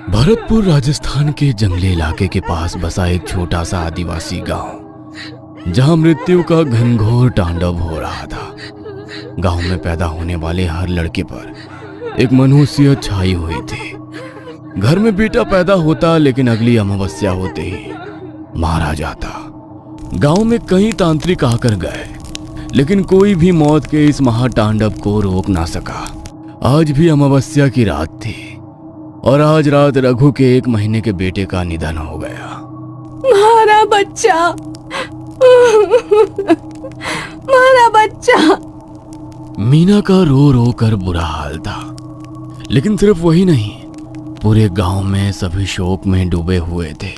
भरतपुर राजस्थान के जंगली इलाके के पास बसा एक छोटा सा आदिवासी गांव, जहां मृत्यु का घनघोर तांडव हो रहा था। गांव में पैदा होने वाले हर लड़के पर एक मनहूसियत छाई हुई थी। घर में बेटा पैदा होता, लेकिन अगली अमावस्या होते ही मारा जाता। गांव में कई तांत्रिक आकर गए, लेकिन कोई भी मौत के इस महातांडव को रोक ना सका। आज भी अमावस्या की रात थी और आज रात रघु के 1 महीने के बेटे का निधन हो गया। मारा बच्चा, मारा बच्चा। मीना का रो रो कर बुरा हाल था, लेकिन सिर्फ वही नहीं, पूरे गांव में सभी शोक में डूबे हुए थे,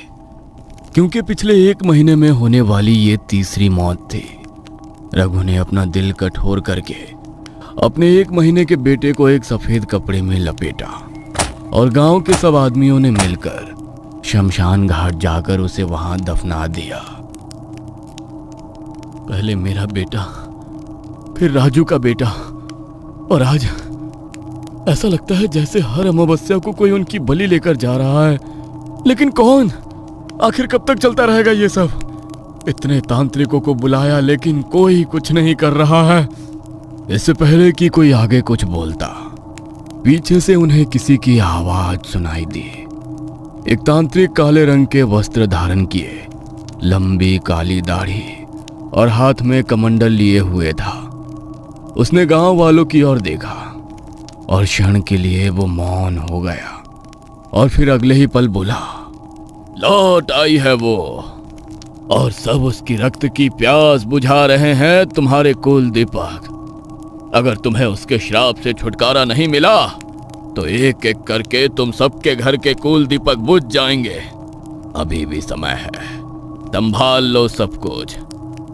क्योंकि पिछले 1 महीने में होने वाली ये तीसरी मौत थी। रघु ने अपना दिल कठोर करके अपने 1 महीने के बेटे को एक सफेद कपड़े में लपेटा और गांव के सब आदमियों ने मिलकर शमशान घाट जाकर उसे वहां दफना दिया। पहले मेरा बेटा, फिर राजू का बेटा, और आज ऐसा लगता है जैसे हर अमावस्या को कोई उनकी बलि लेकर जा रहा है। लेकिन कौन? आखिर कब तक चलता रहेगा ये सब? इतने तांत्रिकों को बुलाया, लेकिन कोई कुछ नहीं कर रहा है। इससे पहले कि कोई आगे कुछ बोलता, पीछे से उन्हें किसी की आवाज सुनाई दी। एक तांत्रिक काले रंग के वस्त्र धारण किए, लंबी काली दाढ़ी और हाथ में कमंडल लिए हुए था। उसने गांव वालों की ओर देखा और क्षण के लिए वो मौन हो गया, और फिर अगले ही पल बोला, लौट आई है वो, और सब उसकी रक्त की प्यास बुझा रहे हैं तुम्हारे कुल दीपक। अगर तुम्हें उसके श्राप से छुटकारा नहीं मिला तो एक एक करके तुम सबके घर के कुल दीपक बुझ जाएंगे। अभी भी समय है, संभाल लो सब कुछ,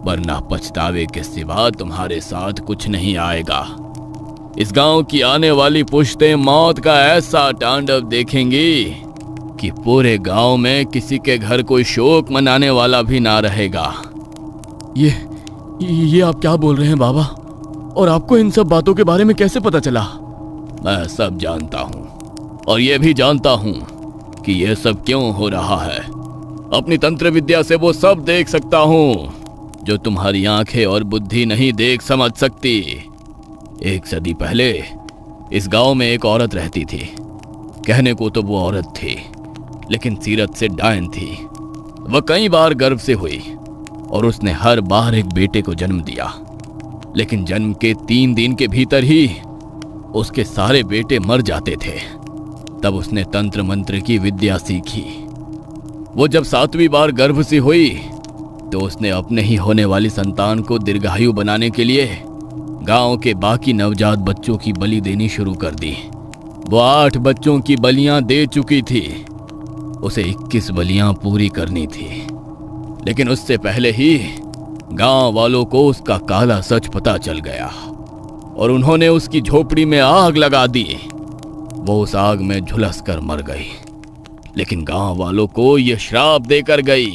वरना पछतावे के सिवा तुम्हारे साथ कुछ नहीं आएगा। इस गांव की आने वाली पुश्तें मौत का ऐसा तांडव देखेंगी कि पूरे गांव में किसी के घर कोई शोक मनाने वाला भी ना रहेगा। ये आप क्या बोल रहे हैं बाबा? और आपको इन सब बातों के बारे में कैसे पता चला? मैं सब जानता हूँ, और ये भी जानता हूँ कि ये सब क्यों हो रहा है। अपनी तंत्र विद्या से वो सब देख सकता हूँ जो तुम्हारी आंखें और बुद्धि नहीं देख समझ सकती। 1 सदी पहले इस गांव में एक औरत रहती थी। कहने को तो वो औरत थी, लेकिन सीरत से डायन थी। वह कई बार गर्भ से हुई और उसने हर बार एक बेटे को जन्म दिया, लेकिन जन्म के 3 दिन के भीतर ही उसके सारे बेटे मर जाते थे। तब उसने तंत्र मंत्र की विद्या सीखी। वो जब 7वीं बार गर्भ से हुई तो उसने अपने ही होने वाली संतान को दीर्घायु बनाने के लिए गांव के बाकी नवजात बच्चों की बलि देनी शुरू कर दी। वो 8 बच्चों की बलियां दे चुकी थी। उसे 21 बलियां पूरी करनी थी, लेकिन उससे पहले ही गांव वालों को उसका काला सच पता चल गया और उन्होंने उसकी झोपड़ी में आग लगा दी। वो उस आग में झुलस कर मर गई, लेकिन गांव वालों को यह श्राप देकर गई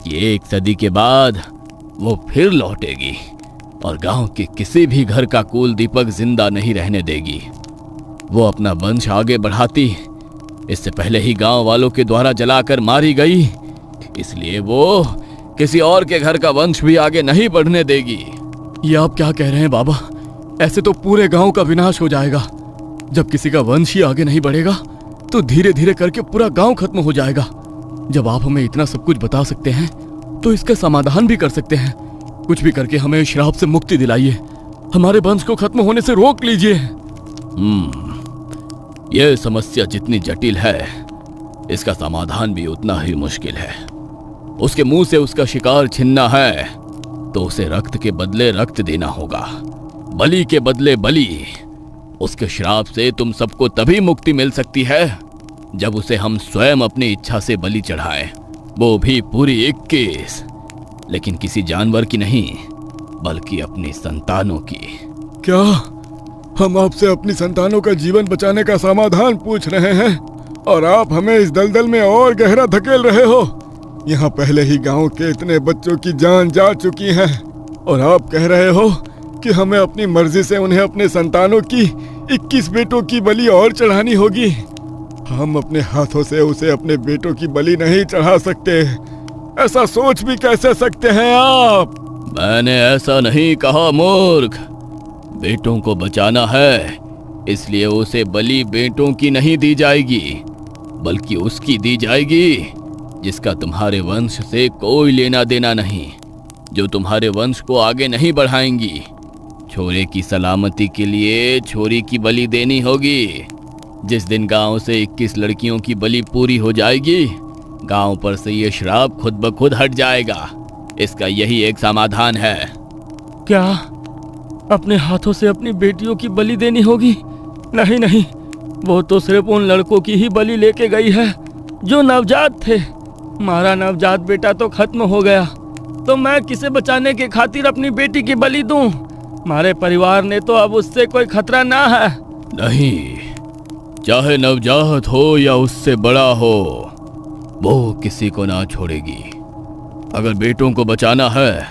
कि 1 सदी के बाद वो फिर लौटेगी और गांव के किसी भी घर का कुल दीपक जिंदा नहीं रहने देगी। वो अपना वंश आगे बढ़ाती, इससे पहले ही गांव वालों के द्वारा जलाकर मारी गई, इसलिए वो किसी और के घर का वंश भी आगे नहीं बढ़ने देगी। ये आप क्या कह रहे हैं बाबा? ऐसे तो पूरे गांव का विनाश हो जाएगा। जब किसी का वंश ही आगे नहीं बढ़ेगा तो धीरे धीरे करके पूरा गांव खत्म हो जाएगा। जब आप हमें इतना सब कुछ बता सकते हैं तो इसका समाधान भी कर सकते हैं। कुछ भी करके हमें श्राप से मुक्ति दिलाइए, हमारे वंश को खत्म होने से रोक लीजिए। यह समस्या जितनी जटिल है, इसका समाधान भी उतना ही मुश्किल है। उसके मुंह से उसका शिकार छीनना है तो उसे रक्त के बदले रक्त देना होगा, बलि के बदले बलि। उसके श्राप से तुम सबको तभी मुक्ति मिल सकती है जब उसे हम स्वयं अपनी इच्छा से बलि चढ़ाएं, वो भी पूरी 21, लेकिन किसी जानवर की नहीं, बल्कि अपनी संतानों की। क्या हम आपसे अपनी संतानों का जीवन बचाने का समाधान पूछ रहे हैं और आप हमें इस दलदल में और गहरा धकेल रहे हो? यहाँ पहले ही गांव के इतने बच्चों की जान जा चुकी है और आप कह रहे हो कि हमें अपनी मर्जी से उन्हें अपने संतानों की 21 बेटों की बलि और चढ़ानी होगी। हम अपने हाथों से उसे अपने बेटों की बलि नहीं चढ़ा सकते। ऐसा सोच भी कैसे सकते हैं आप? मैंने ऐसा नहीं कहा मूर्ख। बेटों को बचाना है, इसलिए उसे बलि बेटों की नहीं दी जाएगी, बल्कि उसकी दी जाएगी जिसका तुम्हारे वंश से कोई लेना देना नहीं, जो तुम्हारे वंश को आगे नहीं बढ़ाएंगी। छोरे की सलामती के लिए छोरी की बलि देनी होगी। जिस दिन गांव से 21 लड़कियों की बलि पूरी हो जाएगी, गांव पर से ये श्राप खुद ब खुद हट जाएगा। इसका यही एक समाधान है। क्या अपने हाथों से अपनी बेटियों की बलि देनी होगी? नहीं नहीं, वो तो सिर्फ उन लड़कों की ही बलि लेके गई है जो नवजात थे। हमारा नवजात बेटा तो खत्म हो गया, तो मैं किसे बचाने के खातिर अपनी बेटी की बलि दूं? हमारे परिवार ने तो अब उससे कोई खतरा ना है। नहीं, चाहे नवजात हो या उससे बड़ा हो, वो किसी को ना छोड़ेगी। अगर बेटों को बचाना है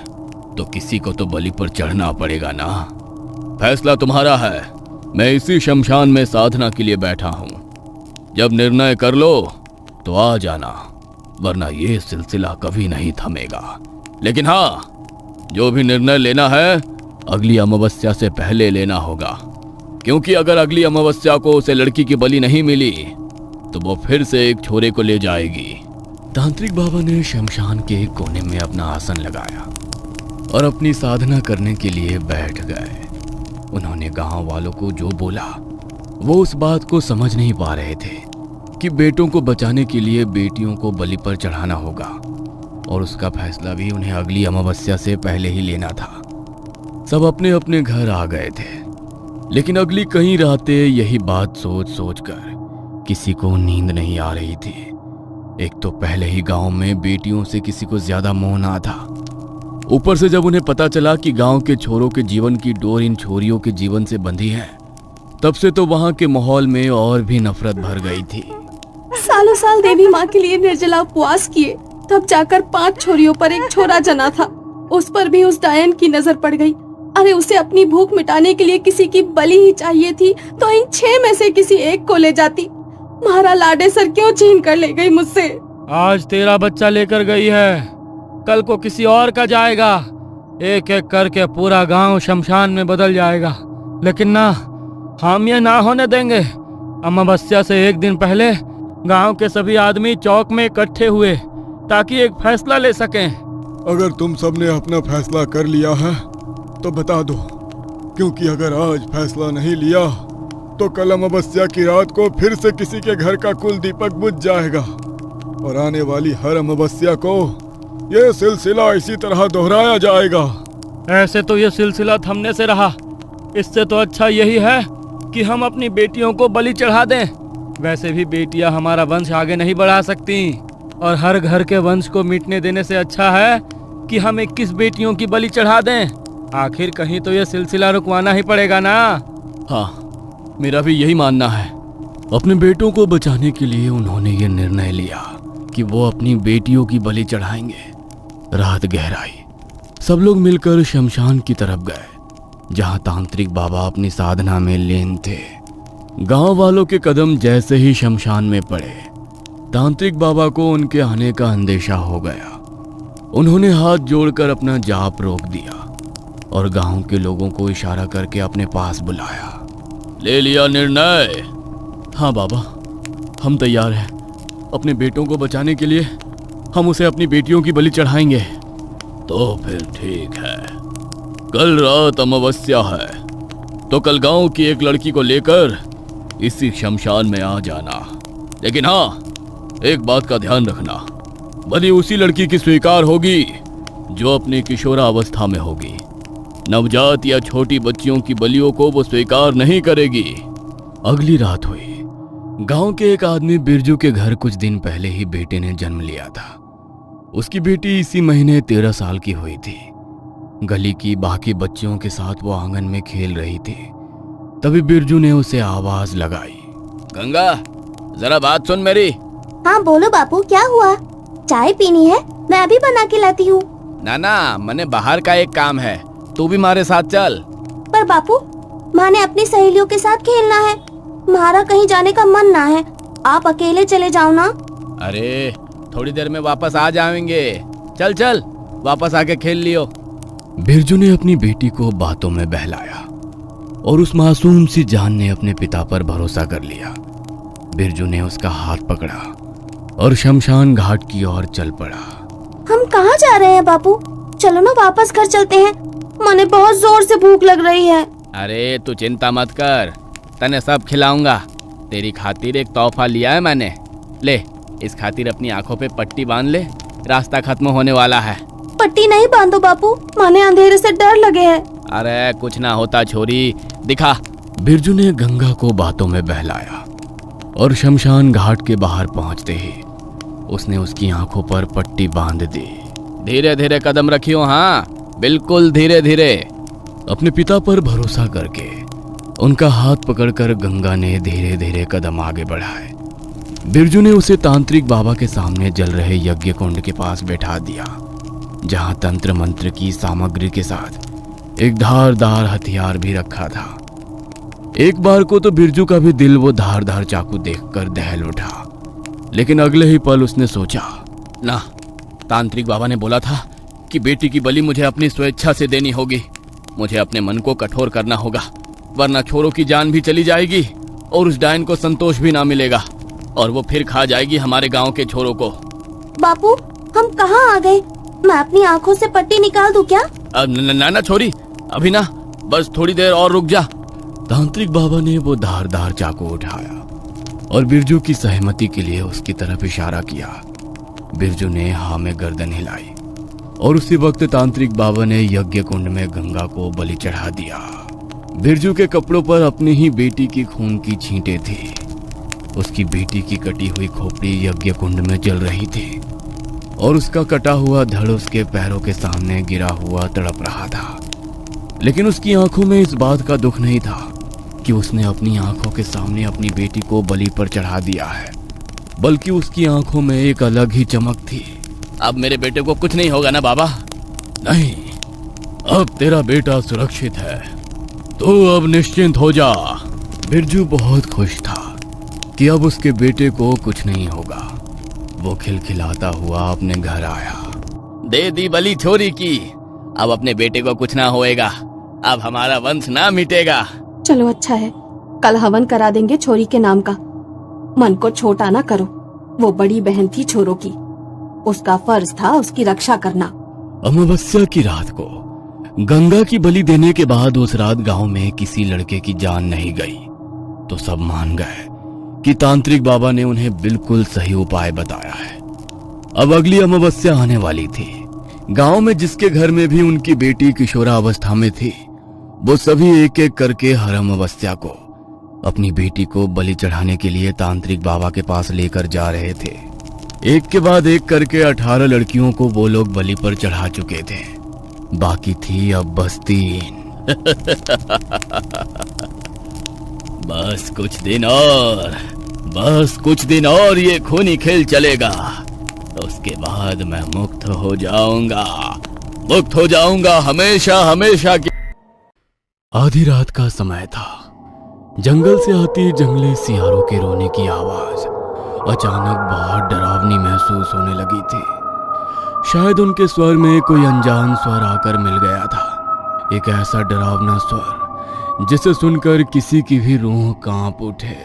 तो किसी को तो बलि पर चढ़ना पड़ेगा ना। फैसला तुम्हारा है। मैं इसी शमशान में साधना के लिए बैठा हूं। जब निर्णय कर लो तो आ जाना, वरना ये सिलसिला कभी नहीं थमेगा। लेकिन हाँ, जो भी निर्णय लेना है अगली अमावस्या से पहले लेना होगा, क्योंकि अगर अगली अमावस्या को उसे लड़की की बलि नहीं मिली तो वो फिर से एक छोरे को ले जाएगी। तांत्रिक बाबा ने शमशान के एक कोने में अपना आसन लगाया और अपनी साधना करने के लिए बैठ गए। उन्होंने गांव वालों को जो बोला, वो उस बात को समझ नहीं पा रहे थे कि बेटों को बचाने के लिए बेटियों को बलि पर चढ़ाना होगा, और उसका फैसला भी उन्हें अगली अमावस्या से पहले ही लेना था। सब अपने अपने घर आ गए थे, लेकिन अगली कई रातें यही बात सोच सोच कर किसी को नींद नहीं आ रही थी। एक तो पहले ही गांव में बेटियों से किसी को ज्यादा मोह ना था, ऊपर से जब उन्हें पता चला कि गांव के छोरों के जीवन की डोर इन छोरियों के जीवन से बंधी है, तब से तो वहां के माहौल में और भी नफरत भर गई थी। सालों साल देवी माँ के लिए निर्जला उपवास किए, तब जाकर 5 छोरियों पर एक छोरा जना था। उस पर भी उस डायन की नजर पड़ गई। अरे उसे अपनी भूख मिटाने के लिए किसी की बलि ही चाहिए थी, तो इन 6 में से किसी एक को ले जाती। महारा लाडे सर क्यों छीन कर ले गई मुझसे? आज तेरा बच्चा लेकर गई है, कल को किसी और का जाएगा। एक एक करके पूरा गांव शमशान में बदल जाएगा। लेकिन ना, हम ये ना होने देंगे। अमावस्या से एक दिन पहले गांव के सभी आदमी चौक में इकट्ठे हुए ताकि एक फैसला ले सकें। अगर तुम सबने अपना फैसला कर लिया है तो बता दो, क्योंकि अगर आज फैसला नहीं लिया तो कल अमावस्या की रात को फिर से किसी के घर का कुल दीपक बुझ जाएगा, और आने वाली हर अमावस्या को ये सिलसिला इसी तरह दोहराया जाएगा। ऐसे तो ये सिलसिला थमने से रहा। इससे तो अच्छा यही है कि हम अपनी बेटियों को बलि चढ़ा दें। वैसे भी बेटियां हमारा वंश आगे नहीं बढ़ा सकती, और हर घर के वंश को मिटने देने से अच्छा है कि हम 21 बेटियों की बलि चढ़ा दें। आखिर कहीं तो ये सिलसिला रुकवाना ही पड़ेगा ना। हाँ, मेरा भी यही मानना है। अपने बेटों को बचाने के लिए उन्होंने ये निर्णय लिया कि वो अपनी बेटियों की बलि चढ़ाएंगे। रात गहराई, सब लोग मिलकर शमशान की तरफ गए, जहां तांत्रिक बाबा अपनी साधना में लीन थे। गांव वालों के कदम जैसे ही शमशान में पड़े, तांत्रिक बाबा को उनके आने का अंदेशा हो गया। उन्होंने हाथ जोड़कर अपना जाप रोक दिया और गांव के लोगों को इशारा करके अपने पास बुलाया। ले लिया निर्णय? हाँ बाबा, हम तैयार हैं। अपने बेटों को बचाने के लिए हम उसे अपनी बेटियों की बलि चढ़ाएंगे। तो फिर ठीक है, कल रात अमावस्या है, तो कल गांव की एक लड़की को लेकर इसी शमशान में आ जाना। लेकिन हाँ, एक बात का ध्यान रखना, बलि उसी लड़की की स्वीकार होगी जो अपनी किशोरावस्था में होगी। नवजात या छोटी बच्चियों की बलियों को वो स्वीकार नहीं करेगी। अगली रात हुई। गांव के एक आदमी बिरजू के घर कुछ दिन पहले ही बेटे ने जन्म लिया था। उसकी बेटी इसी महीने 13 साल की हुई थी। गली की बाकी बच्चियों के साथ वो आंगन में खेल रही थी। तभी बिरजू ने उसे आवाज लगाई। गंगा, जरा बात सुन मेरी। हाँ बोलो बापू, क्या हुआ? चाय पीनी है? मैं अभी बना के लाती हूँ। ना, मने बाहर का एक काम है, तू भी हमारे साथ चल। पर बापू, माँ ने अपनी सहेलियों के साथ खेलना है। हमारा कहीं जाने का मन ना है। आप अकेले चले जाओ ना। अरे थोड़ी देर में वापस आ जाएंगे, चल चल वापस आके खेल लियो। बिरजू ने अपनी बेटी को बातों में बहलाया और उस मासूम सी जान ने अपने पिता पर भरोसा कर लिया। बिरजू ने उसका हाथ पकड़ा और शमशान घाट की ओर चल पड़ा। हम कहाँ जा रहे हैं बापू? चलो ना वापस घर चलते हैं, मने बहुत जोर से भूख लग रही है। अरे तू चिंता मत कर, तने सब खिलाऊंगा। तेरी खातिर एक तोहफा लिया है मैंने, ले इस खातिर अपनी आंखों पे पट्टी बांध ले, रास्ता खत्म होने वाला है। पट्टी नहीं बांधो बापू, माने अंधेरे से डर लगे है। अरे कुछ ना होता छोरी, दिखा। बिरजू ने गंगा को बातों में बहलाया और शमशान घाट के बाहर पहुंचते ही उसने उसकी आंखों पर पट्टी बांध दी। धीरे धीरे कदम रखियो, हाँ बिल्कुल धीरे धीरे। अपने पिता पर भरोसा करके उनका हाथ पकड़कर गंगा ने धीरे धीरे कदम आगे बढ़ाए। बिरजू ने उसे तांत्रिक बाबा के सामने जल रहे यज्ञ कुंड के पास बैठा दिया, जहां तंत्र मंत्र की सामग्री के साथ एक धारदार हथियार भी रखा था। एक बार को तो बिरजू का भी दिल वो धारदार चाकू देखकर दहल उठा, लेकिन अगले ही पल उसने सोचा, ना, तांत्रिक बाबा ने बोला था कि बेटी की बलि मुझे अपनी स्वेच्छा से देनी होगी। मुझे अपने मन को कठोर करना होगा, वरना छोरों की जान भी चली जाएगी और उस डायन को संतोष भी ना मिलेगा और वो फिर खा जाएगी हमारे गांव के छोरों को। बापू हम कहाँ आ गए? मैं अपनी आंखों से पट्टी निकाल दूं क्या? ना छोरी, अभी ना, बस थोड़ी देर और रुक जा। तांत्रिक बाबा ने वो धारदार चाकू उठाया और बिरजू की सहमति के लिए उसकी तरफ इशारा किया। बिरजू ने हाँ में गर्दन हिलाई और उसी वक्त तांत्रिक बाबा ने यज्ञ कुंड में गंगा को बलि चढ़ा दिया। बिरजू के कपड़ों पर अपनी ही बेटी की खून की छींटें थी। उसकी बेटी की कटी हुई खोपड़ी यज्ञ कुंड में जल रही थी और उसका कटा हुआ धड़ उसके पैरों के सामने गिरा हुआ तड़प रहा था। लेकिन उसकी आंखों में इस बात का दुख नहीं था कि उसने अपनी आंखों के सामने अपनी बेटी को बलि पर चढ़ा दिया है, बल्कि उसकी आंखों में एक अलग ही चमक थी। अब मेरे बेटे को कुछ नहीं होगा ना बाबा? नहीं, अब तेरा बेटा सुरक्षित है, तो अब निश्चिंत हो जा। बिरजू बहुत खुश था कि अब उसके बेटे को कुछ नहीं होगा। वो खिलखिलाता हुआ अपने घर आया। दे दी बलि छोरी की, अब अपने बेटे को कुछ ना होएगा, अब हमारा वंश ना मिटेगा। चलो अच्छा है, कल हवन करा देंगे छोरी के नाम का। मन को छोटा ना करो, वो बड़ी बहन थी छोरों की, उसका फर्ज था उसकी रक्षा करना। अमावस्या की रात को गंगा की बलि देने के बाद उस रात गांव में किसी लड़के की जान नहीं गई, तो सब मान गए कि तांत्रिक बाबा ने उन्हें बिल्कुल सही उपाय बताया है। अब अगली अमावस्या आने वाली थी। गांव में जिसके घर में भी उनकी बेटी किशोरावस्था में थी, वो सभी एक एक करके हर अमावस्या को अपनी बेटी को बलि चढ़ाने के लिए तांत्रिक बाबा के पास लेकर जा रहे थे। एक के बाद एक करके 18 लड़कियों को वो लोग बलि पर चढ़ा चुके थे। बाकी थी अब बस 3। बस कुछ दिन और ये खूनी खेल चलेगा, तो उसके बाद मैं मुक्त हो जाऊंगा हमेशा हमेशा की। आधी रात का समय था। जंगल से आती जंगली सियारों के रोने की आवाज अचानक बहुत डरावनी महसूस होने लगी थी। शायद उनके स्वर में कोई अनजान स्वर आकर मिल गया था, एक ऐसा डरावना स्वर जिसे सुनकर किसी की भी रूह कांप उठे।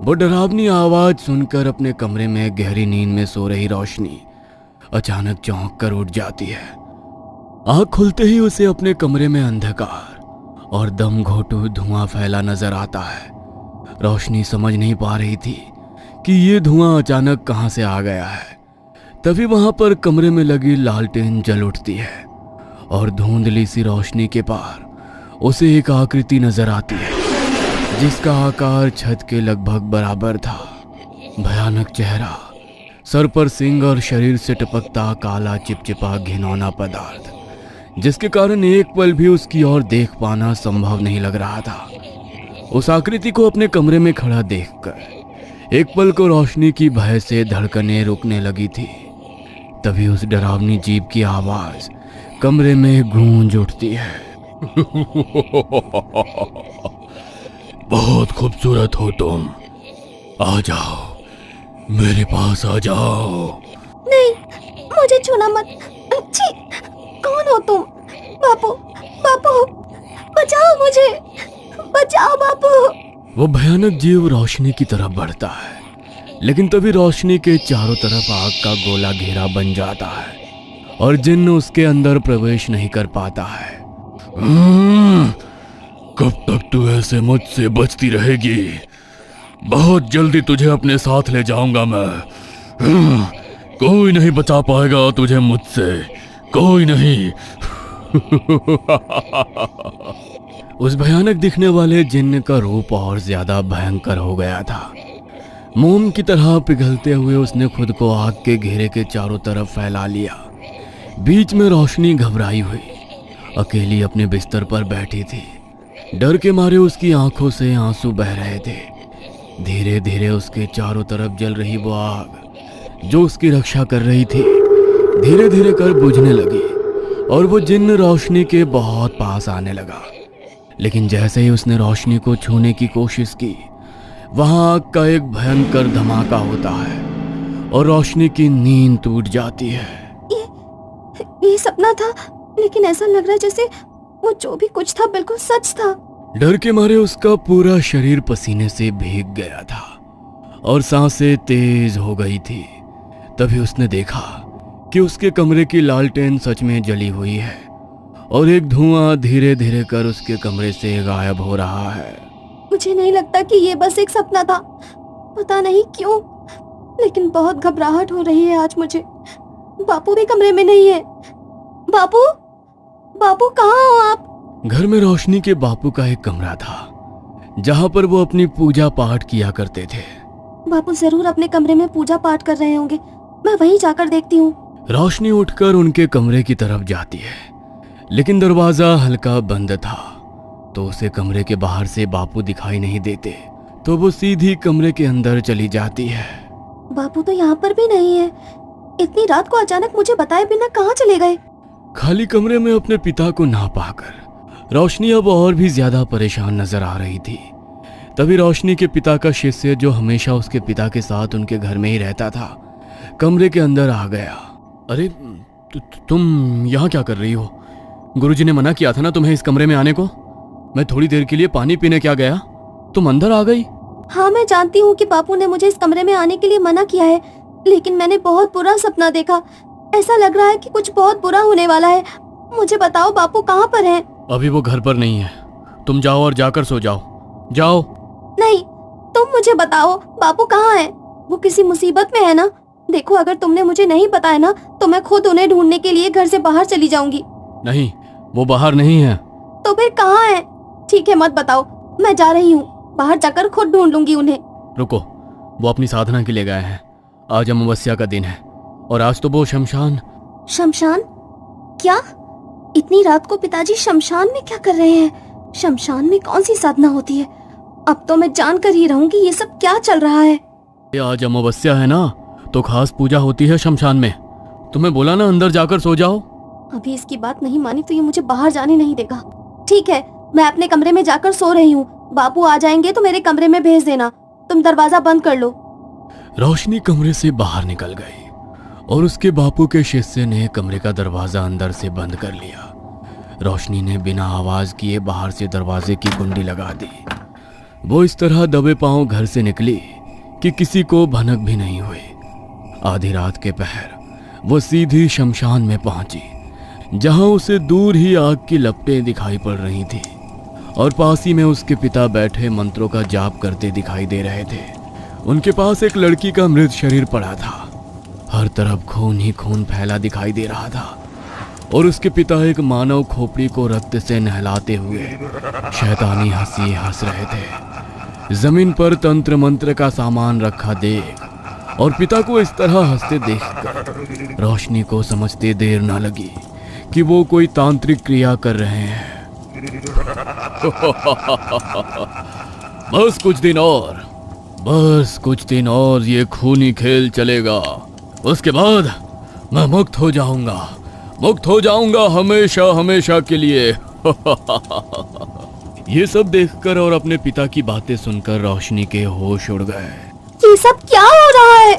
वो डरावनी आवाज सुनकर अपने कमरे में गहरी नींद में सो रही रोशनी अचानक चौंक कर उठ जाती है। आंख खुलते ही उसे अपने कमरे में अंधकार और दम घोटू धुआं फैला नजर आता है। रोशनी समझ नहीं पा रही थी कि ये धुआं अचानक कहां से आ गया है। तभी वहां पर कमरे में लगी लालटेन जल उठती है और धुंधली सी रोशनी के पार उसे एक आकृति नजर आती है, जिसका आकार छत के लगभग बराबर था। भयानक चेहरा, सर पर सिंग और शरीर से टपकता काला चिपचिपा घिनौना पदार्थ, जिसके कारण एक पल भी उसकी ओर देख पाना संभव नहीं लग रहा था। उस आकृति को अपने कमरे में खड़ा देखकर एक पल को रोशनी की भय से धड़कनें रुकने लगी थी। तभी उस डरावनी जीभ की आवाज कमरे में गूंज उठती है। बहुत खूबसूरत हो तुम, आ जाओ, मेरे पास आ जाओ। नहीं, मुझे छूना मत। छी, कौन हो तुम? बापू, बापू, बचाओ मुझे, बचाओ बापू। वो भयानक जीव रोशनी की तरफ बढ़ता है, लेकिन तभी रोशनी के चारों तरफ आग का गोला घेरा बन जाता है और जिन्न उसके अंदर प्रवेश नहीं कर पाता है। कब तक तू ऐसे मुझसे बचती रहेगी? बहुत जल्दी तुझे अपने साथ ले जाऊंगा मैं। कोई नहीं बचा पाएगा तुझे मुझसे, कोई नहीं। उस भयानक दिखने वाले जिन्न का रूप और ज्यादा भयंकर हो गया था। मोम की तरह पिघलते हुए उसने खुद को आग के घेरे के चारों तरफ फैला लिया। बीच में रोशनी घबराई हुई अकेली अपने बिस्तर पर बैठी थी। डर के मारे उसकी आंखों से आंसू बह रहे थे। धीरे धीरे उसके चारों तरफ जल रही वो आग जो उसकी रक्षा कर रही थी धीरे धीरे कर बुझने लगी और वो जिन्न रोशनी के बहुत पास आने लगा। लेकिन जैसे ही उसने रोशनी को छूने की कोशिश की, वहां आग का एक भयंकर धमाका होता है और रोशनी की नींद टूट जाती है। ये सपना था, लेकिन ऐसा लग रहा है जैसे वो जो भी कुछ था बिल्कुल सच था। डर के मारे उसका पूरा शरीर पसीने से भीग गया था और सांसें तेज हो गई थी। तभी उसने देखा कि उसके कमरे की लालटेन सच में जली हुई है और एक धुआं धीरे धीरे कर उसके कमरे से गायब हो रहा है। मुझे नहीं लगता कि ये बस एक सपना था, पता नहीं क्यों, लेकिन बहुत घबराहट हो रही है आज मुझे। बापू भी कमरे में नहीं है। बापू, बापू कहाँ हो आप? घर में रोशनी के बापू का एक कमरा था जहां पर वो अपनी पूजा पाठ किया करते थे। बापू जरूर अपने कमरे में पूजा पाठ कर रहे होंगे, मैं वहीं जाकर देखती हूँ। रोशनी उठकर उनके कमरे की तरफ जाती है, लेकिन दरवाजा हल्का बंद था तो उसे कमरे के बाहर से बापू दिखाई नहीं देते। तो वो सीधी कमरे के अंदर चली जाती है। बापू तो यहाँ पर भी नहीं है। इतनी रात को अचानक मुझे बताए बिना कहाँ चले गए? खाली कमरे में अपने पिता को ना पाकर रोशनी अब और भी ज्यादा परेशान नजर आ रही थी। तभी रोशनी के पिता का शिष्य, जो हमेशा उसके पिता के साथ उनके घर में ही रहता था, कमरे के अंदर आ गया। अरे तुम यहाँ क्या कर रही हो? गुरुजी ने मना किया था ना तुम्हें इस कमरे में आने को। मैं थोड़ी देर के लिए पानी पीने क्या गया, तुम अंदर आ गई। हाँ, मैं जानती हूँ कि बापू ने मुझे इस कमरे में आने के लिए मना किया है, लेकिन मैंने बहुत बुरा सपना देखा। ऐसा लग रहा है कि कुछ बहुत बुरा होने वाला है। मुझे बताओ बापू कहाँ पर हैं? अभी वो घर पर नहीं है, तुम जाओ और जाकर सो जाओ। जाओ। नहीं, तुम मुझे बताओ बापू कहाँ हैं? वो किसी मुसीबत में है ना? देखो, अगर तुमने मुझे नहीं बताया ना तो मैं खुद उन्हें ढूंढने के लिए घर से बाहर चली जाऊंगी। नहीं, वो बाहर नहीं है। तो फिर कहाँ है? ठीक है, मत बताओ, मैं जा रही हूँ, बाहर जाकर खुद ढूंढ लूंगी उन्हें। रुको, वो अपनी साधना के लिए गए हैं। आज अमावस्या का दिन है और आज तो वो शमशान। शमशान? क्या? इतनी रात को पिताजी शमशान में क्या कर रहे हैं? शमशान में कौन सी साधना होती है? अब तो मैं जानकर ही रहूंगी ये सब क्या चल रहा है। आज अमावस्या है ना, तो खास पूजा होती है शमशान में। तुम्हें बोला ना अंदर जाकर सो जाओ। अभी इसकी बात नहीं मानी तो ये मुझे बाहर जाने नहीं देगा। ठीक है, मैं अपने कमरे में जाकर सो रही हूँ। बापू आ जाएंगे तो मेरे कमरे में भेज देना। तुम दरवाजा बंद कर लो। रोशनी कमरे से बाहर निकल गई और उसके बापू के शिष्य ने कमरे का दरवाजा अंदर से बंद कर लिया। रोशनी ने बिना आवाज किए बाहर से दरवाजे की कुंडी लगा दी। वो इस तरह दबे पांव घर से निकली कि किसी को भनक भी नहीं हुई। आधी रात के पहर वो सीधी शमशान में पहुंची, जहां उसे दूर ही आग की लपटें दिखाई पड़ रही थी और पास ही में उसके पिता बैठे मंत्रों का जाप करते दिखाई दे रहे थे। उनके पास एक लड़की का मृत शरीर पड़ा था। हर तरफ खून ही खून फैला दिखाई दे रहा था और उसके पिता एक मानव खोपड़ी को रक्त से नहलाते हुए शैतानी हंसी हंस रहे थे। जमीन पर तंत्र मंत्र का सामान रखा देख और पिता को इस तरह हंसते देखकर रोशनी को समझते देर न लगी कि वो कोई तांत्रिक क्रिया कर रहे हैं। बस कुछ दिन और ये खूनी खेल चलेगा। उसके बाद मैं मुक्त हो जाऊंगा हमेशा हमेशा के लिए। ये सब देखकर और अपने पिता की बातें सुनकर रोशनी के होश उड़ गए। ये सब क्या हो रहा है?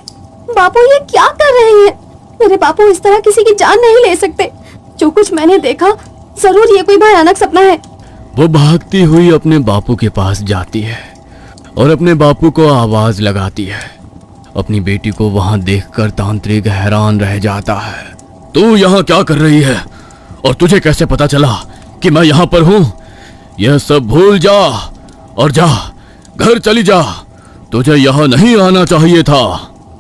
बापू ये क्या कर रहे हैं? मेरे बापू इस तरह किसी की जान नहीं ले सकते। जो कुछ मैंने देखा, जरूर ये कोई भयानक सपना है। वो भागती हुई अपने बापू के पास जाती है और अपने बापू को आवाज लगाती है। अपनी बेटी को वहां देखकर तांत्रिक हैरान रह जाता है। तू यहाँ क्या कर रही है और तुझे कैसे पता चला कि मैं यहाँ पर हूँ? यह सब भूल जा और जा, घर चली जा। तुझे यहाँ नहीं आना चाहिए था।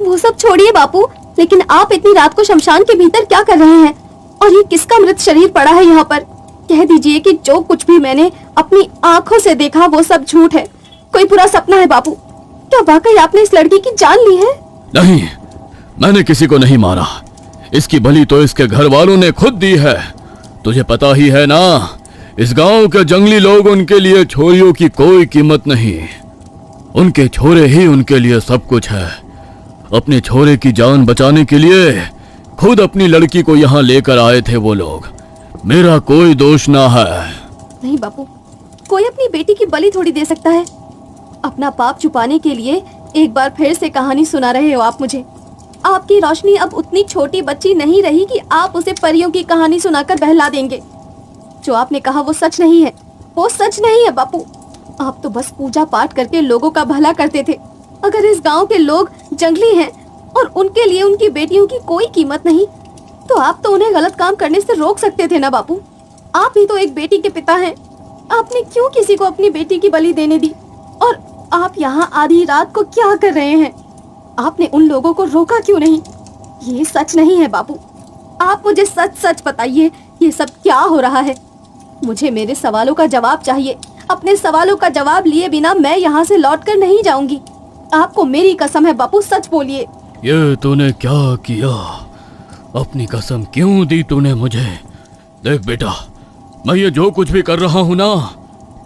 वो सब छोड़िए बापू, लेकिन आप इतनी रात को शमशान के भीतर क्या कर रहे हैं? और ये किसका मृत शरीर पड़ा है यहाँ पर? कह दीजिए कि जो कुछ भी मैंने अपनी आंखों से देखा वो सब झूठ है, कोई बुरा सपना है। बापू, क्या वाकई आपने इस लड़की की जान ली है? नहीं, मैंने किसी को नहीं मारा। इसकी बलि तो इसके घर वालों ने खुद दी है। तुझे पता ही है ना, इस गांव के जंगली लोग, उनके लिए छोरियों की कोई कीमत नहीं। उनके छोरे ही उनके लिए सब कुछ है। अपने छोरे की जान बचाने के लिए खुद अपनी लड़की को यहाँ लेकर आए थे वो लोग। मेरा कोई दोष ना है। नहीं बापू, कोई अपनी बेटी की बलि थोड़ी दे सकता है। अपना पाप छुपाने के लिए एक बार फिर से कहानी सुना रहे हो आप मुझे। आपकी रोशनी अब उतनी छोटी बच्ची नहीं रही कि आप उसे परियों की कहानी सुनाकर बहला देंगे। जो आपने कहा वो सच नहीं है, वो सच नहीं है बापू। आप तो बस पूजा पाठ करके लोगों का भला करते थे। अगर इस गांव के लोग जंगली हैं और उनके लिए उनकी बेटियों की कोई कीमत नहीं, तो आप तो उन्हें गलत काम करने से रोक सकते थे ना बापू। आप ही तो एक बेटी के पिता हैं। आपने क्यों किसी को अपनी बेटी की बलि देने दी? और आप यहाँ आधी रात को क्या कर रहे हैं? आपने उन लोगों को रोका क्यों नहीं? ये सच नहीं है बापू। आप मुझे सच सच बताइए, ये सब क्या हो रहा है? मुझे मेरे सवालों का जवाब चाहिए। अपने सवालों का जवाब लिए बिना मैं यहाँ से लौटकर नहीं जाऊंगी। आपको मेरी कसम है बापू, सच बोलिए। ये तूने क्या किया? अपनी कसम क्यों दी तूने मुझे? देख बेटा, मैं ये जो कुछ भी कर रहा हूँ ना,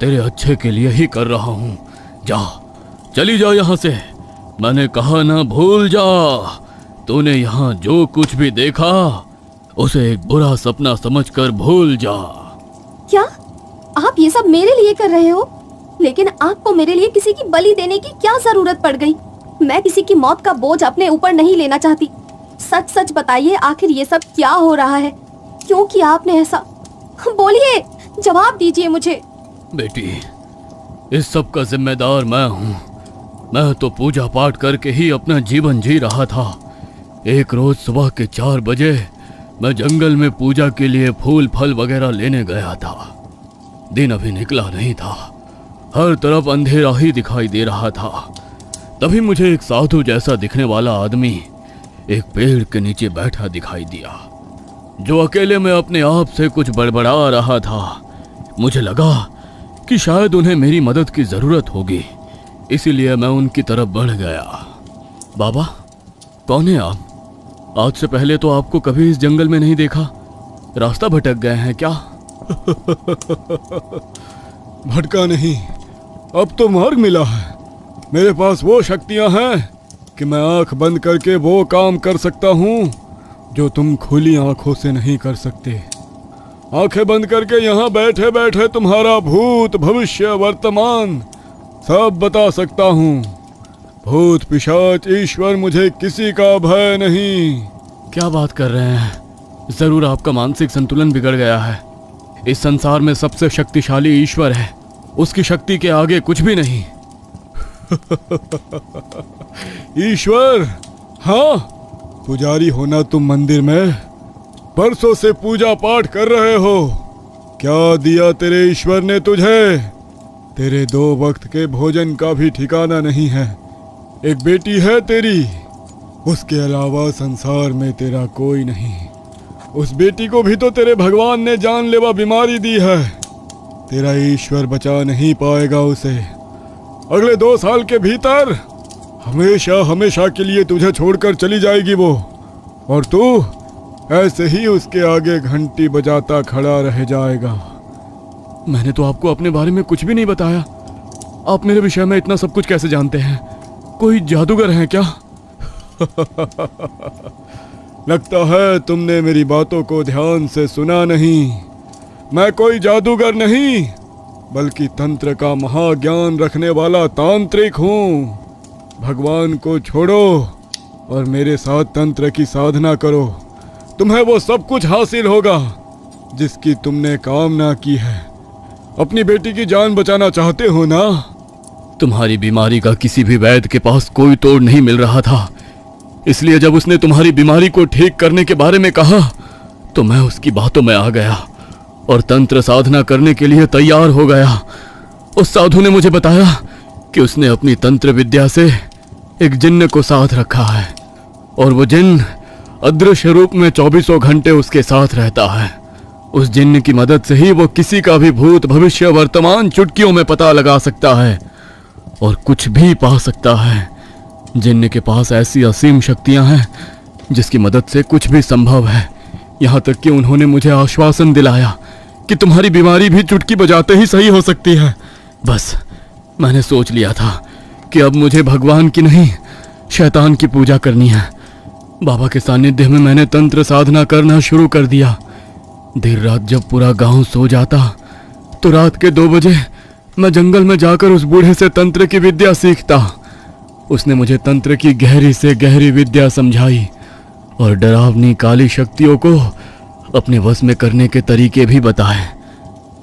तेरे अच्छे के लिए ही कर रहा हूँ। जा, चली जा यहाँ से। मैंने कहा ना, भूल जा। तूने यहाँ जो कुछ भी देखा उसे एक बुरा सपना समझकर भूल जा। क्या आप ये सब मेरे लिए कर रहे हो? लेकिन आपको मेरे लिए किसी की बलि देने की क्या जरूरत पड़ गई? मैं किसी की मौत का बोझ अपने ऊपर नहीं लेना चाहती। सच सच बताइए, आखिर ये सब क्या हो रहा है? क्यों किया आपने ऐसा? बोलिए, जवाब दीजिए मुझे। बेटी, इस सब का जिम्मेदार मैं हूँ। मैं तो पूजा पाठ करके ही अपना जीवन जी रहा था। एक रोज सुबह के 4 बजे मैं जंगल में पूजा के लिए फूल फल वगैरह लेने गया था। दिन अभी निकला नहीं था, हर तरफ अंधेरा ही दिखाई दे रहा था। तभी मुझे एक साधु जैसा दिखने वाला आदमी एक पेड़ के नीचे बैठा दिखाई दिया, जो अकेले में अपने आप से कुछ बड़बड़ा रहा था। मुझे लगा कि शायद उन्हें मेरी मदद की जरूरत होगी, इसीलिए मैं उनकी तरफ बढ़ गया। बाबा, कौन है आप? आज से पहले तो आपको कभी इस जंगल में नहीं देखा। रास्ता भटक गए हैं क्या? भटका नहीं, अब तो मार्ग मिला है। मेरे पास वो शक्तियां हैं कि मैं आंख बंद करके वो काम कर सकता हूँ जो तुम खुली आंखों से नहीं कर सकते। आंखें बंद करके यहाँ बैठे बैठे तुम्हारा भूत, भविष्य, वर्तमान सब बता सकता हूँ। भूत, पिशाच, ईश्वर, मुझे किसी का भय नहीं। क्या बात कर रहे हैं? जरूर आपका मानसिक संतुलन बिगड़ गया है। इस संसार में सबसे शक्तिशाली ईश्वर है, उसकी शक्ति के आगे कुछ भी नहीं। ईश्वर? हाँ, पुजारी होना तुम मंदिर में परसों से पूजा पाठ कर रहे हो। क्या दिया तेरे ईश्वर ने तुझे? तेरे 2 वक्त के भोजन का भी ठिकाना नहीं है। एक बेटी है तेरी, उसके अलावा संसार में तेरा कोई नहीं। उस बेटी को भी तो तेरे भगवान ने जानलेवा बीमारी दी है। तेरा ईश्वर बचा नहीं पाएगा उसे। अगले 2 साल के भीतर हमेशा हमेशा के लिए तुझे छोड़कर चली जाएगी वो, और तू ऐसे ही उसके आगे घंटी बजाता खड़ा रह जाएगा। मैंने तो आपको अपने बारे में कुछ भी नहीं बताया। आप मेरे विषय में इतना सब कुछ कैसे जानते हैं? कोई जादूगर हैं क्या? लगता है तुमने मेरी बातों को ध्यान से सुना नहीं। मैं कोई जादूगर नहीं, बल्कि तंत्र का महाज्ञान रखने वाला तांत्रिक हूँ। भगवान को छोड़ो और मेरे साथ तंत्र की साधना करो। तुम्हें वो सब कुछ हासिल होगा जिसकी तुमने कामना की है। अपनी बेटी की जान बचाना चाहते हो ना? तुम्हारी बीमारी का किसी भी वैद्य के पास कोई तोड़ नहीं मिल रहा था, इसलिए जब उसने तुम्हारी बीमारी को ठीक करने के बारे में कहा तो मैं उसकी बातों में आ गया और तंत्र साधना करने के लिए तैयार हो गया। उस साधु ने मुझे बताया कि उसने अपनी तंत्र विद्या से एक जिन्न को साथ रखा है और वो जिन्न अदृश्य रूप में 24 घंटे उसके साथ रहता है। उस जिन्न की मदद से ही वो किसी का भी भूत भविष्य वर्तमान चुटकियों में पता लगा सकता है और कुछ भी पा सकता है। जिन्न के पास ऐसी असीम शक्तियां हैं जिसकी मदद से कुछ भी संभव है। यहाँ तक कि उन्होंने मुझे आश्वासन दिलाया कि तुम्हारी बीमारी भी चुटकी बजाते ही सही हो सकती है। बस मैंने सोच लिया था कि अब मुझे भगवान की नहीं शैतान की पूजा करनी है। बाबा के सानिध्य में मैंने तंत्र साधना करना शुरू कर दिया। देर रात जब पूरा गांव सो जाता तो रात के 2 बजे मैं जंगल में जाकर उस बूढ़े से तंत्र की विद्या सीखता। उसने मुझे तंत्र की गहरी से गहरी विद्या समझाई और डरावनी काली शक्तियों को अपने वश में करने के तरीके भी बताए।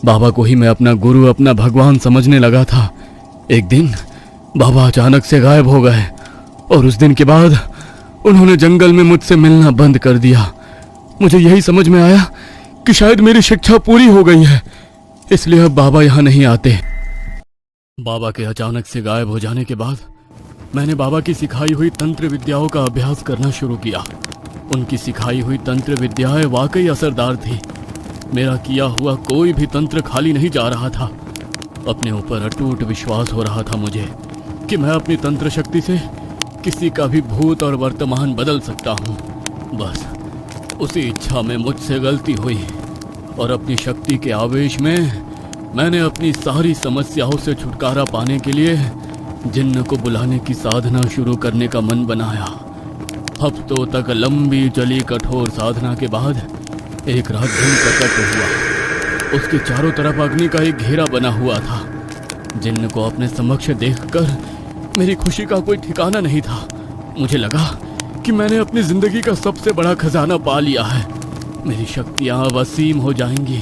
बाबा को ही मैं अपना गुरु, अपना भगवान समझने लगा था। एक दिन बाबा अचानक से गायब हो गए और उस दिन के बाद उन्होंने जंगल में मुझसे मिलना बंद कर दिया। मुझे यही समझ में आया कि शायद मेरी शिक्षा पूरी हो गई है, इसलिए अब बाबा यहाँ नहीं आते। बाबा के अचानक से गायब हो जाने के बाद मैंने बाबा की सिखाई हुई तंत्र विद्याओं का अभ्यास करना शुरू किया। उनकी सिखाई हुई तंत्र विद्याएं वाकई असरदार थी। मेरा किया हुआ कोई भी तंत्र खाली नहीं जा रहा था। अपने ऊपर अटूट विश्वास हो रहा था मुझे कि मैं अपनी तंत्र शक्ति से किसी का भी भूत और वर्तमान बदल सकता हूँ। बस उसी इच्छा में मुझसे गलती हुई और अपनी शक्ति के आवेश में मैंने अपनी सारी समस्याओं से छुटकारा पाने के लिए जिन्न को बुलाने की साधना शुरू करने का मन बनाया। हफ्तों तक लंबी चली कठोर साधना के बाद एक रात दिन प्रकट हुआ। उसके चारों तरफ अग्नि का एक घेरा बना हुआ था। जिन्न को अपने समक्ष देखकर मेरी खुशी का कोई ठिकाना नहीं था। मुझे लगा कि मैंने अपनी जिंदगी का सबसे बड़ा खजाना पा लिया है। मेरी शक्तियां अब असीम हो जाएंगी।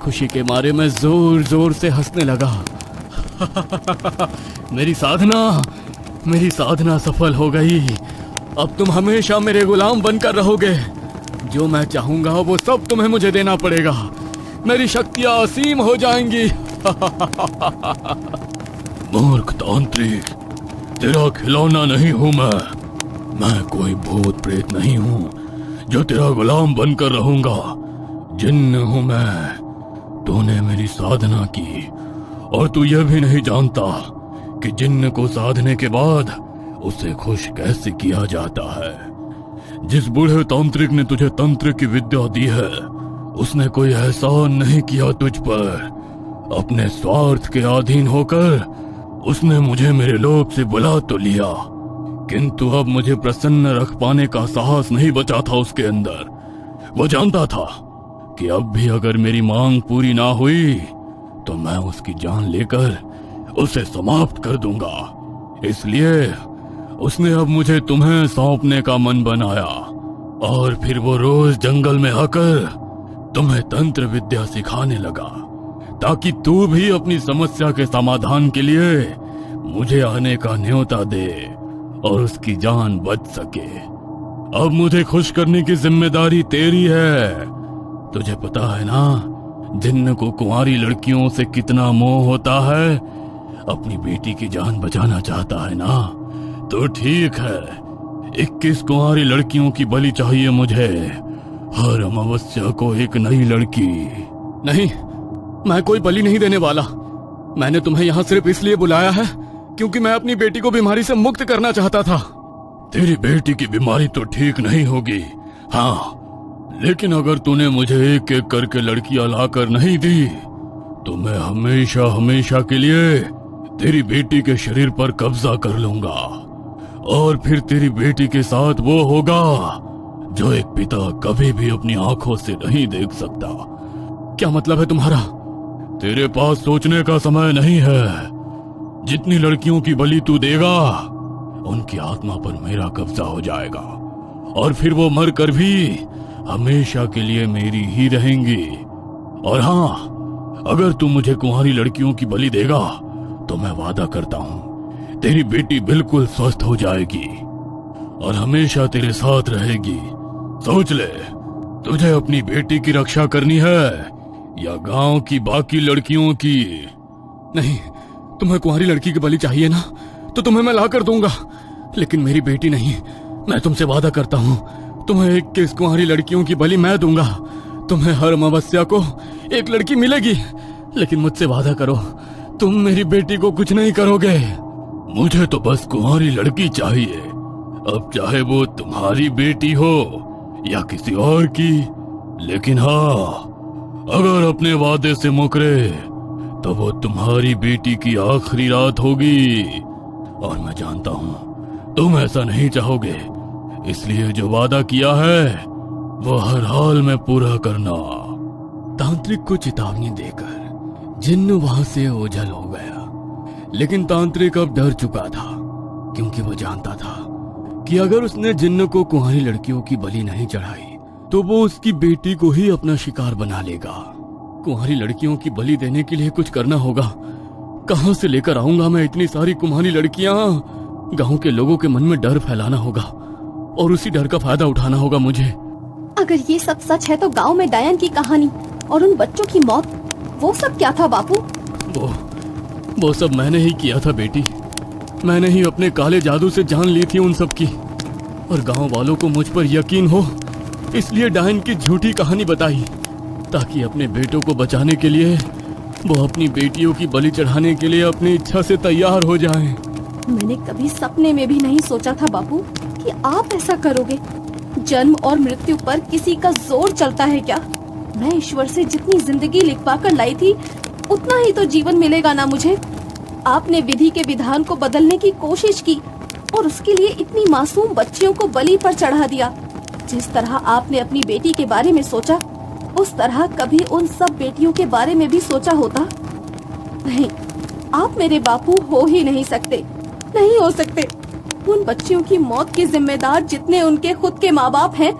खुशी के मारे मैं जोर जोर से हंसने लगा। मेरी साधना सफल हो गई। अब तुम हमेशा मेरे गुलाम बनकर रहोगे। जो मैं चाहूंगा वो सब तुम्हें मुझे देना पड़ेगा। मेरी शक्तियां असीम हो जाएंगी। मूर्ख तांत्रिक, तेरा खिलौना नहीं हूं मैं कोई भूत प्रेत नहीं हूं जो तेरा गुलाम बनकर रहूंगा। जिन्न हूं मैं। तूने मेरी साधना की और तू यह भी नहीं जानता कि जिन्न को साधने के बाद उसे खुश कैसे किया जाता है। जिस बूढ़े तांत्रिक ने तुझे तंत्र की विद्या दी है उसने कोई एहसान नहीं किया तुझ पर। अपने स्वार्थ के अधीन होकर उसने मुझे मेरे लोक से बुला तो लिया, किंतु अब मुझे प्रसन्न रख पाने का साहस नहीं बचा था उसके अंदर। वो जानता था कि अब भी अगर मेरी मांग पूरी ना हुई तो मैं उसकी जान लेकर उसे समाप्त कर दूंगा। इसलिए उसने अब मुझे तुम्हें सौंपने का मन बनाया और फिर वो रोज जंगल में आकर तुम्हें तंत्र विद्या सिखाने लगा ताकि तू भी अपनी समस्या के समाधान के लिए मुझे आने का न्योता दे और उसकी जान बच सके। अब मुझे खुश करने की जिम्मेदारी तेरी है। तुझे पता है ना जिन्न को कुंवारी लड़कियों से कितना मोह होता है। अपनी बेटी की जान बचाना चाहता है ना, तो ठीक है, 21 कुंवारी लड़कियों की बलि चाहिए मुझे। हर अमावस्या को एक नई लड़की। नहीं, मैं कोई बलि नहीं देने वाला। मैंने तुम्हें यहाँ सिर्फ इसलिए बुलाया है क्योंकि मैं अपनी बेटी को बीमारी से मुक्त करना चाहता था। तेरी बेटी की बीमारी तो ठीक नहीं होगी, हाँ, लेकिन अगर तूने मुझे एक एक करके लड़कियां लाकर नहीं दी तो मैं हमेशा हमेशा के लिए तेरी बेटी के शरीर पर कब्जा कर लूंगा और फिर तेरी बेटी के साथ वो होगा जो एक पिता कभी भी अपनी आंखों से नहीं देख सकता। क्या मतलब है तुम्हारा? तेरे पास सोचने का समय नहीं है। जितनी लड़कियों की बलि तू देगा उनकी आत्मा पर मेरा कब्जा हो जाएगा और फिर वो मर कर भी हमेशा के लिए मेरी ही रहेंगी। और हाँ, अगर तू मुझे कुंवारी लड़कियों की बलि देगा तो मैं वादा करता हूँ तेरी बेटी बिल्कुल स्वस्थ हो जाएगी और हमेशा तेरे साथ रहेगी। सोच ले, तुझे अपनी बेटी की रक्षा करनी है या गांव की बाकी लड़कियों की? नहीं, तुम्हें कुंवारी लड़की की बलि चाहिए ना, तो तुम्हें मैं ला कर दूंगा, लेकिन मेरी बेटी नहीं। मैं तुमसे वादा करता हूँ, तुम्हें 21 कुंवारी लड़कियों की बलि मैं दूंगा। तुम्हें हर अमावस्या को एक लड़की मिलेगी, लेकिन मुझसे वादा करो तुम मेरी बेटी को कुछ नहीं करोगे। मुझे तो बस कुंवारी लड़की चाहिए, अब चाहे वो तुम्हारी बेटी हो या किसी और की। लेकिन हाँ, अगर अपने वादे से मुकरे तो वो तुम्हारी बेटी की आखिरी रात होगी। और मैं जानता हूँ तुम ऐसा नहीं चाहोगे, इसलिए जो वादा किया है वो हर हाल में पूरा करना। तांत्रिक को चेतावनी देकर जिन्न वहां से ओझल हो गया, लेकिन तांत्रिक अब डर चुका था, क्योंकि वो जानता था कि अगर उसने जिन्न को कुंवारी लड़कियों की बलि नहीं चढ़ाई तो वो उसकी बेटी को ही अपना शिकार बना लेगा। कुंवारी लड़कियों की बलि देने के लिए कुछ करना होगा। कहां से लेकर आऊंगा मैं इतनी सारी कुंवारी लड़कियां? गांव के लोगों के मन में डर फैलाना होगा और उसी डर का फायदा उठाना होगा मुझे। अगर ये सब सच है तो गांव में डायन की कहानी और उन बच्चों की मौत, वो सब क्या था बापू? वो सब मैंने ही किया था बेटी। मैंने ही अपने काले जादू से जान ली थी उन सब की, और गांव वालों को मुझ पर यकीन हो इसलिए डायन की झूठी कहानी बताई, ताकि अपने बेटों को बचाने के लिए वो अपनी बेटियों की बलि चढ़ाने के लिए अपनी इच्छा से तैयार हो जाएं। मैंने कभी सपने में भी नहीं सोचा था बापू कि आप ऐसा करोगे। जन्म और मृत्यु पर किसी का जोर चलता है क्या? मैं ईश्वर से जितनी जिंदगी लिखवा कर लाई थी उतना ही तो जीवन मिलेगा ना मुझे। आपने विधि के विधान को बदलने की कोशिश की और उसके लिए इतनी मासूम बच्चियों को बलि पर चढ़ा दिया। जिस तरह आपने अपनी बेटी के बारे में सोचा, उस तरह कभी उन सब बेटियों के बारे में भी सोचा होता? नहीं, आप मेरे बापू हो ही नहीं सकते, नहीं हो सकते। उन बच्चियों की मौत के जिम्मेदार जितने उनके खुद के माँ बाप हैं,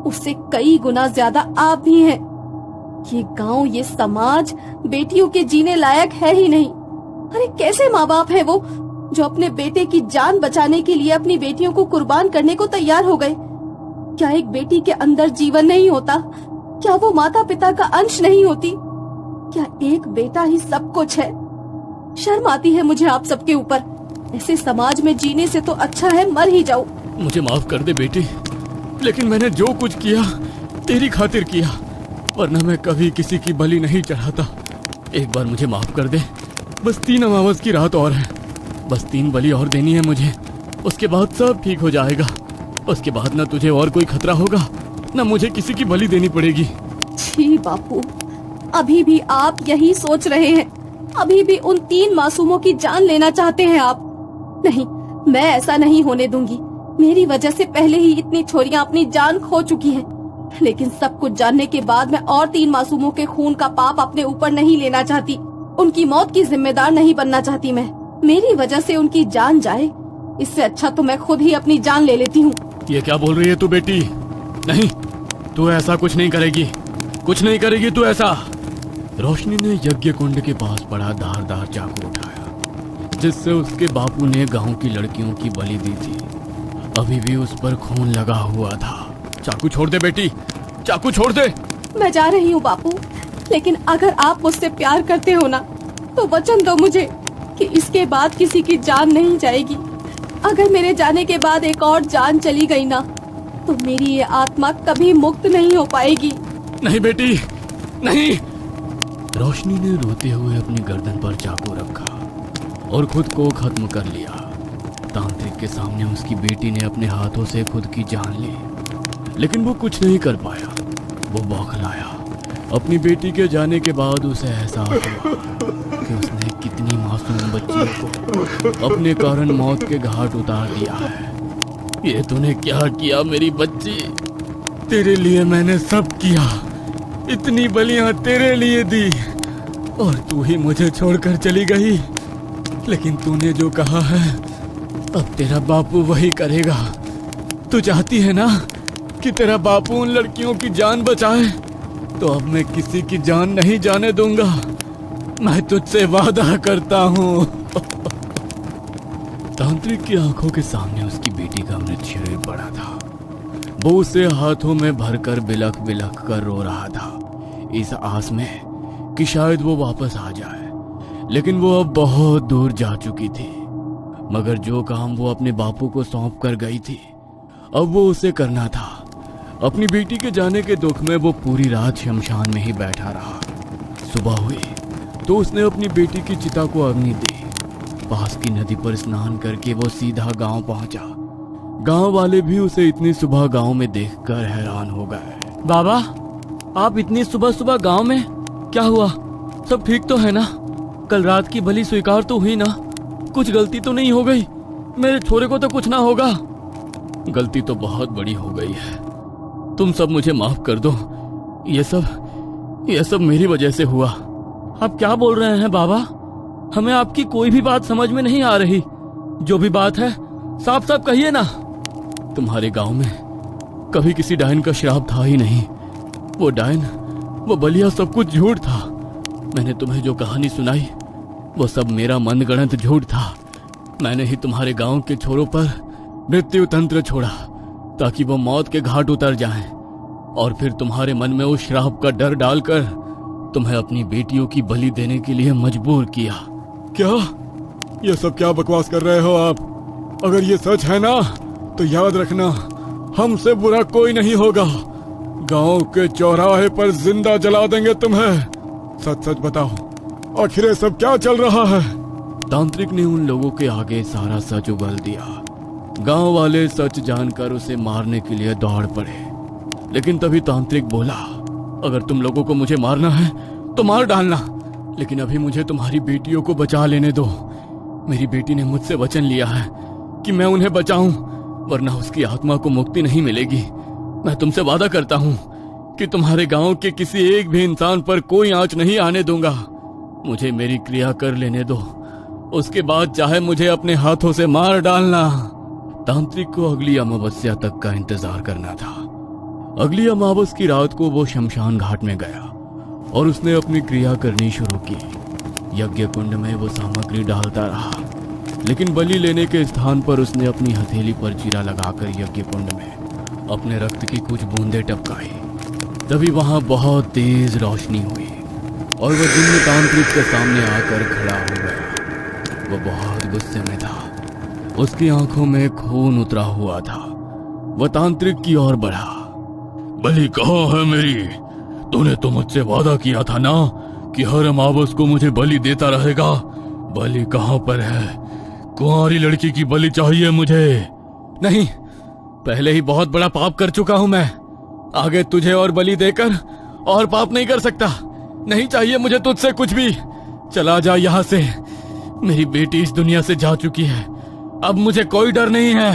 उससे कई गुना ज्यादा आप भी हैं। ये गांव, ये समाज बेटियों के जीने लायक है ही नहीं। अरे कैसे माँ बाप है वो जो अपने बेटे की जान बचाने के लिए अपनी बेटियों को कुर्बान करने को तैयार हो गए? क्या एक बेटी के अंदर जीवन नहीं होता? क्या वो माता पिता का अंश नहीं होती? क्या एक बेटा ही सब कुछ है? शर्म आती है मुझे आप सबके ऊपर। ऐसे समाज में जीने से तो अच्छा है मर ही जाऊं। मुझे माफ कर दे बेटी, लेकिन मैंने जो कुछ किया तेरी खातिर किया, वरना मैं कभी किसी की बलि नहीं चढ़ाता। एक बार मुझे माफ कर दे, बस 3 अमावस की रात और है, बस 3 बलि और देनी है मुझे, उसके बाद सब ठीक हो जाएगा। उसके बाद ना तुझे और कोई खतरा होगा, ना मुझे किसी की बलि देनी पड़ेगी। छी बापू, अभी भी आप यही सोच रहे हैं? अभी भी उन 3 मासूमों की जान लेना चाहते हैं आप? नहीं, मैं ऐसा नहीं होने दूंगी। मेरी वजह से पहले ही इतनी छोरियां अपनी जान खो चुकी हैं, लेकिन सब कुछ जानने के बाद मैं और 3 मासूमों के खून का पाप अपने ऊपर नहीं लेना चाहती। उनकी मौत की जिम्मेदार नहीं बनना चाहती मैं। मेरी वजह से उनकी जान जाए, इससे अच्छा तो मैं खुद ही अपनी जान ले लेती हूँ। ये क्या बोल रही है तू बेटी? नहीं, तू ऐसा कुछ नहीं करेगी, कुछ नहीं करेगी तू ऐसा। रोशनी ने यज्ञ कुंड के पास पड़ा धारदार चाकू उठाया, जिससे उसके बापू ने गांव की लड़कियों की बलि दी थी। अभी भी उस पर खून लगा हुआ था। चाकू छोड़ दे बेटी, चाकू छोड़ दे। मैं जा रही हूँ बापू, लेकिन अगर आप मुझसे प्यार करते हो ना, तो वचन दो मुझे कि इसके बाद किसी की जान नहीं जाएगी। अगर मेरे जाने के बाद एक और जान चली गई ना, तो मेरी ये आत्मा कभी मुक्त नहीं हो पाएगी। नहीं बेटी, नहीं। रोशनी ने रोते हुए अपनी गर्दन पर चाकू रखा और खुद को खत्म कर लिया। तांत्रिक के सामने उसकी बेटी ने अपने हाथों से खुद की जान ली, लेकिन वो कुछ नहीं कर पाया। वो बौखलाया। अपनी बेटी के जाने के बाद उसे एहसास हुआ कि उसने कितनी मासूम बच्चियों को अपने कारण मौत के घाट उतार दिया है। ये तूने क्या किया मेरी बच्ची? तेरे लिए मैंने सब किया, इतनी बलियां तेरे लिए दी, और तू ही मुझे छोड़कर चली गई। लेकिन तूने जो कहा है अब तेरा बापू वही करेगा। तू चाहती है ना कि तेरा बापू उन लड़कियों की जान बचाए, तो अब मैं किसी की जान नहीं जाने दूंगा। मैं तुझसे वादा करता हूँ। तांत्रिक की आंखों के सामने उसकी बेटी का मृत शरीर पड़ा था। वो उसे हाथों में भरकर बिलख बिलख कर रो रहा था, इस आस में कि शायद वो वापस आ जाए। लेकिन वो अब बहुत दूर जा चुकी थी। मगर जो काम वो अपने बापू को सौंप कर गई थी, अब वो उसे करना था। अपनी बेटी के जाने के दुख में वो पूरी रात शमशान में ही बैठा रहा। सुबह हुई तो उसने अपनी बेटी की चिता को अग्नि दी। पास की नदी पर स्नान करके वो सीधा गांव पहुंचा। गांव वाले भी उसे इतनी सुबह गांव में देखकर हैरान हो गए। बाबा, आप इतनी सुबह सुबह गांव में? क्या हुआ? सब ठीक तो है ना? कल रात की बलि स्वीकार तो हुई ना? कुछ गलती तो नहीं हो गई? मेरे छोरे को तो कुछ ना होगा? गलती तो बहुत बड़ी हो गई है। तुम सब मुझे माफ कर दो। ये सब मेरी वजह से हुआ। आप क्या बोल रहे हैं बाबा? हमें आपकी कोई भी बात समझ में नहीं आ रही। जो भी बात है साफ साफ कहिए ना। तुम्हारे गांव में कभी किसी डायन का श्राप था ही नहीं। वो डायन, वो बलिया सब कुछ झूठ था। मैंने तुम्हें जो कहानी सुनाई वो सब मेरा मनगढ़ंत झूठ था। मैंने ही तुम्हारे गांव के छोरों पर मृत्यु तंत्र छोड़ा ताकि वो मौत के घाट उतर जाएं, और फिर तुम्हारे मन में उस श्राप का डर डालकर तुम्हें अपनी बेटियों की बलि देने के लिए मजबूर किया। क्या ये सब क्या बकवास कर रहे हो आप? अगर ये सच है ना तो याद रखना, हमसे बुरा कोई नहीं होगा। गांव के चौराहे पर जिंदा जला देंगे तुम्हें। सच सच बताओ, आखिर ये सब क्या चल रहा है? तांत्रिक ने उन लोगों के आगे सारा सच उगल दिया। गांव वाले सच जानकर उसे मारने के लिए दौड़ पड़े। लेकिन तभी तांत्रिक बोला, अगर तुम लोगों को मुझे मारना है तो मार डालना, लेकिन अभी मुझे तुम्हारी बेटियों को बचा लेने दो। मेरी बेटी ने मुझसे वचन लिया है कि मैं उन्हें बचाऊं, वरना उसकी आत्मा को मुक्ति नहीं मिलेगी। मैं तुमसे वादा करता हूं कि तुम्हारे गांव के किसी एक भी इंसान पर कोई आंच नहीं आने दूंगा। मुझे मेरी क्रिया कर लेने दो, उसके बाद चाहे मुझे अपने हाथों से मार डालना। तांत्रिक को अगली अमावस्या तक का इंतजार करना था। अगली अमावस की रात को वो शमशान घाट में गया और उसने अपनी क्रिया करनी शुरू की। यज्ञ कुंड में वो सामग्री डालता रहा, लेकिन बलि लेने के स्थान पर उसने अपनी हथेली पर चीरा लगाकर यज्ञ कुंड में अपने रक्त की कुछ बूंदें टपकाई। तभी वहां बहुत तेज रोशनी हुई और वह जिन्न तांत्रिक के सामने आकर खड़ा हो गया। वो बहुत गुस्से में था, उसकी आंखों में खून उतरा हुआ था। वह तांत्रिक की ओर बढ़ा। बलि कहाँ है मेरी? तूने तो मुझसे वादा किया था ना कि हर अमावस को मुझे बलि देता रहेगा। बलि कहाँ पर है? कुंवारी लड़की की बलि चाहिए मुझे। नहीं, पहले ही बहुत बड़ा पाप कर चुका हूं मैं। आगे तुझे और बलि देकर और पाप नहीं कर सकता। नहीं चाहिए मुझे तुझसे कुछ भी। चला जा यहाँ से। मेरी बेटी इस दुनिया से जा चुकी है, अब मुझे कोई डर नहीं है।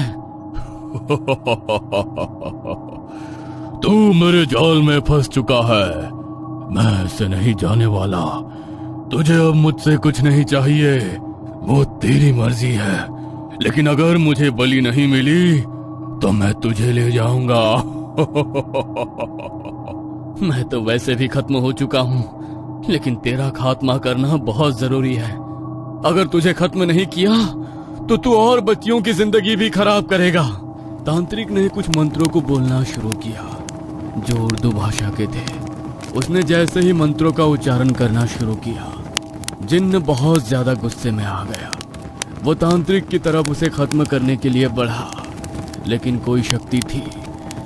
तू मेरे जाल में फंस चुका है, मैं ऐसे नहीं जाने वाला। तुझे अब मुझसे कुछ नहीं चाहिए, वो तेरी मर्जी है। लेकिन अगर मुझे बलि नहीं मिली तो मैं तुझे ले जाऊंगा। मैं तो वैसे भी खत्म हो चुका हूं, लेकिन तेरा खात्मा करना बहुत जरूरी है। अगर तुझे खत्म नहीं किया तो तू और बच्चियों की जिंदगी भी खराब करेगा। तांत्रिक ने कुछ मंत्रों को बोलना शुरू किया जो उर्दू भाषा के थे। उसने जैसे ही मंत्रों का उच्चारण करना शुरू किया, जिन्न बहुत ज्यादा गुस्से में आ गया। वो तांत्रिक की तरफ उसे खत्म करने के लिए बढ़ा, लेकिन कोई शक्ति थी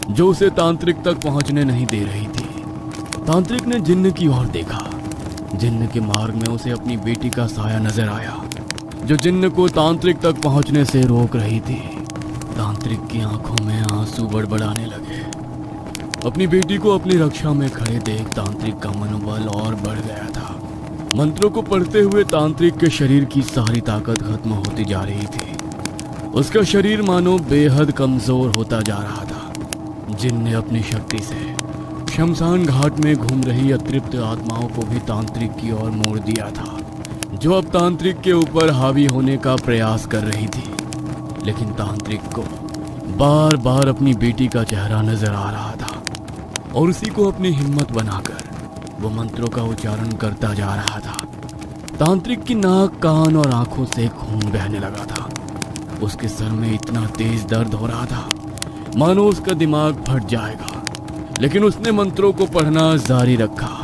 जो उसे तांत्रिक तक पहुंचने नहीं दे रही थी। तांत्रिक ने जिन्न की ओर देखा। जिन्न के मार्ग में उसे अपनी बेटी का साया नजर आया, जो जिन्न को तांत्रिक तक पहुंचने से रोक रही थी। तांत्रिक की आंखों में आंसू बड़बड़ाने लगे। अपनी बेटी को अपनी रक्षा में खड़े देख तांत्रिक का मनोबल और बढ़ गया था। मंत्रों को पढ़ते हुए तांत्रिक के शरीर की सारी ताकत खत्म होती जा रही थी। उसका शरीर मानो बेहद कमजोर होता जा रहा था। जिन्न ने अपनी शक्ति से शमशान घाट में घूम रही अतृप्त आत्माओं को भी तांत्रिक की ओर मोड़ दिया था, जो अब तांत्रिक के ऊपर हावी होने का प्रयास कर रही थी। लेकिन तांत्रिक को बार बार अपनी बेटी का चेहरा नजर आ रहा था और उसी को अपनी हिम्मत बनाकर वो मंत्रों का उच्चारण करता जा रहा था। तांत्रिक की नाक, कान और आंखों से खून बहने लगा था। उसके सर में इतना तेज दर्द हो रहा था मानो उसका दिमाग फट जाएगा, लेकिन उसने मंत्रों को पढ़ना जारी रखा।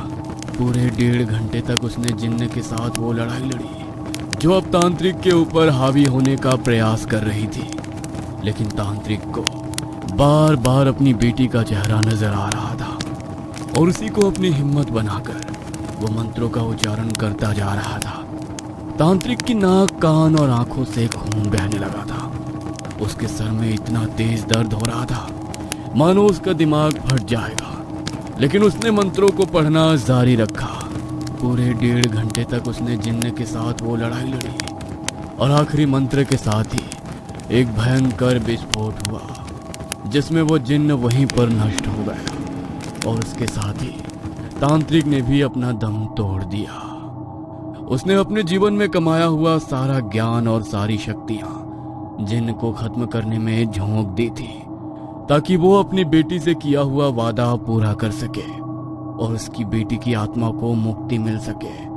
पूरे 1.5 घंटे तक उसने जिन्न के साथ वो लड़ाई लड़ी जो अब तांत्रिक के ऊपर हावी होने का प्रयास कर रही थी। लेकिन तांत्रिक को बार बार अपनी बेटी का चेहरा नजर आ रहा था और उसी को अपनी हिम्मत बनाकर वो मंत्रों का उच्चारण करता जा रहा था। तांत्रिक की नाक, कान और आंखों से खून बहने लगा था। उसके सर में इतना तेज दर्द हो रहा था मानो उसका दिमाग फट जाएगा, लेकिन उसने मंत्रों को पढ़ना जारी रखा। पूरे 1.5 घंटे तक उसने जिन्न के साथ वो लड़ाई लड़ी और आखिरी मंत्र के साथ ही एक भयंकर विस्फोट हुआ जिसमें वो जिन्न वहीं पर नष्ट हो गया और उसके साथ ही तांत्रिक ने भी अपना दम तोड़ दिया। उसने अपने जीवन में कमाया हुआ सारा ज्ञान और सारी शक्तियां जिन्न को खत्म करने में झोंक दी थी ताकि वो अपनी बेटी से किया हुआ वादा पूरा कर सके और उसकी बेटी की आत्मा को मुक्ति मिल सके।